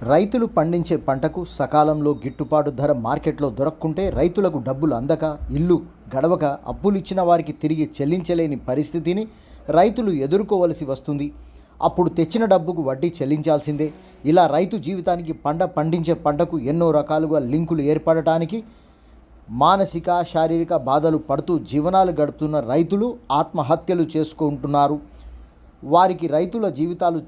రైతులు పండించే పంటకు సకాలంలో గిట్టుబాటు ధర మార్కెట్లో దొరక్కుంటే రైతులకు డబ్బులు అందక ఇల్లు గడవక అప్పులు ఇచ్చిన వారికి తిరిగి చెల్లించలేని పరిస్థితిని రైతులు ఎదుర్కోవలసి వస్తుంది. అప్పుడు తెచ్చిన డబ్బుకు వడ్డీ చెల్లించాల్సిందే. ఇలా రైతు జీవితానికి పండించే పంటకు ఎన్నో రకాలుగా లింకులు ఏర్పడటానికి మానసిక శారీరక బాధలు పడుతూ జీవనాలు గడుపుతున్న రైతులు ఆత్మహత్యలు చేసుకుంటున్నారు. వారికి రైతుల జీవితాలు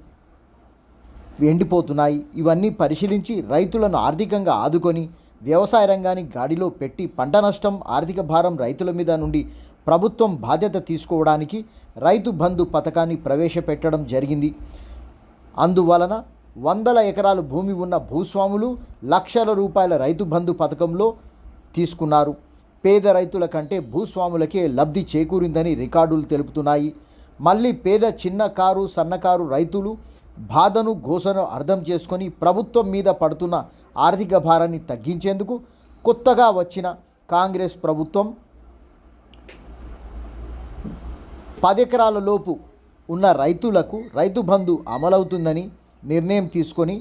ఎండిపోతున్నాయి. ఇవన్నీ పరిశీలించి రైతులను ఆర్థికంగా ఆదుకొని వ్యవసాయ రంగాన్ని గాడిలో పెట్టి పంట నష్టం ఆర్థిక భారం రైతుల మీద నుండి ప్రభుత్వం బాధ్యత తీసుకోవడానికి రైతు బంధు పథకాన్ని ప్రవేశపెట్టడం జరిగింది. అందువలన వందల ఎకరాలు భూమి ఉన్న భూస్వాములు లక్షల రూపాయల రైతు బంధు పథకంలో తీసుకున్నారు. పేద రైతుల కంటే భూస్వాములకే లబ్ధి చేకూరిందని రికార్డులు తెలుపుతున్నాయి. మళ్ళీ పేద చిన్నకారు సన్నకారు రైతులు బాధను గోసను అర్థం చేసుకొని ప్రభుత్వం మీద పడుతున్న ఆర్థిక భారాన్ని తగ్గించేందుకు కొత్తగా వచ్చిన కాంగ్రెస్ ప్రభుత్వం 10 ఎకరాల లోపు ఉన్న రైతులకు రైతు బంధు అమలవుతుందని నిర్ణయం తీసుకొని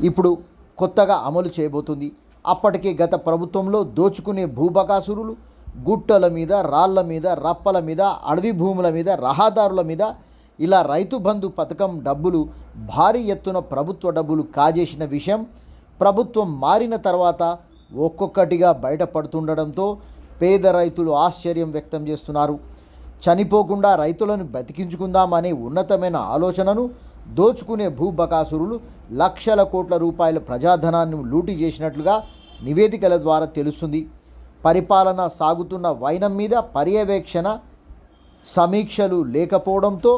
ఇప్పుడు కొత్తగా అమలు చేయబోతుంది. అప్పటికే గత ప్రభుత్వంలో దోచుకునే భూబకాసురులు గుట్టల మీద రాళ్ల మీద రప్పల మీద అడవి భూముల మీద రహదారుల మీద ఇలా రైతు బంధు పథకం డబ్బులు భారీ ఎత్తున ప్రభుత్వ డబ్బులు కాజేసిన విషయం ప్రభుత్వం మారిన తర్వాత ఒక్కొక్కటిగా బయటపడుతుండడంతో పేద రైతులు ఆశ్చర్యం వ్యక్తం చేస్తున్నారు. చనిపోకుండా రైతులను బతికించుకుందామనే ఉన్నతమైన ఆలోచనను దోచుకునే భూబకాసురులు లక్షల కోట్ల రూపాయల ప్రజాధనాన్ని లూటీ చేసినట్లుగా నివేదికల ద్వారా తెలుస్తుంది. పరిపాలన సాగుతున్న వైనం మీద పర్యవేక్షణ సమీక్షలు లేకపోవడంతో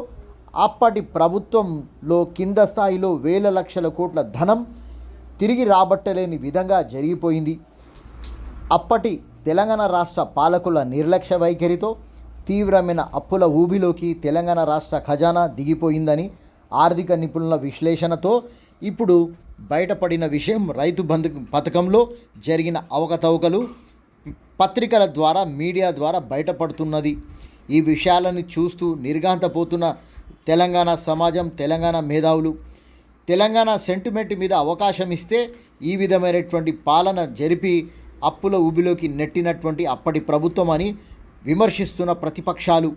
అప్పటి ప్రభుత్వంలో కింద స్థాయిలో వేల లక్షల కోట్ల ధనం తిరిగి రాబట్టలేని విధంగా జరిగిపోయింది. అప్పటి తెలంగాణ రాష్ట్ర పాలకుల నిర్లక్ష్య వైఖరితో తీవ్రమైన అప్పుల ఊబిలోకి తెలంగాణ రాష్ట్ర ఖజానా దిగిపోయిందని ఆర్థిక నిపుణుల విశ్లేషణతో ఇప్పుడు బయటపడిన విషయం రైతు బంధు పథకంలో జరిగిన అవకతవకలు పత్రికల ద్వారా మీడియా ద్వారా బయటపడుతున్నది. ఈ విషయాలను చూస్తూ నిర్ఘాంతపోతున్న తెలంగాణ సమాజం, తెలంగాణ మేధావులు తెలంగాణ సెంటిమెంట్ మీద అవకాశం ఇస్తే ఈ విధమైనటువంటి పాలన జరిపి అప్పుల ఊబిలోకి నెట్టినటువంటి అప్పటి ప్రభుత్వం అని విమర్శిస్తున్న ప్రతిపక్షాలు.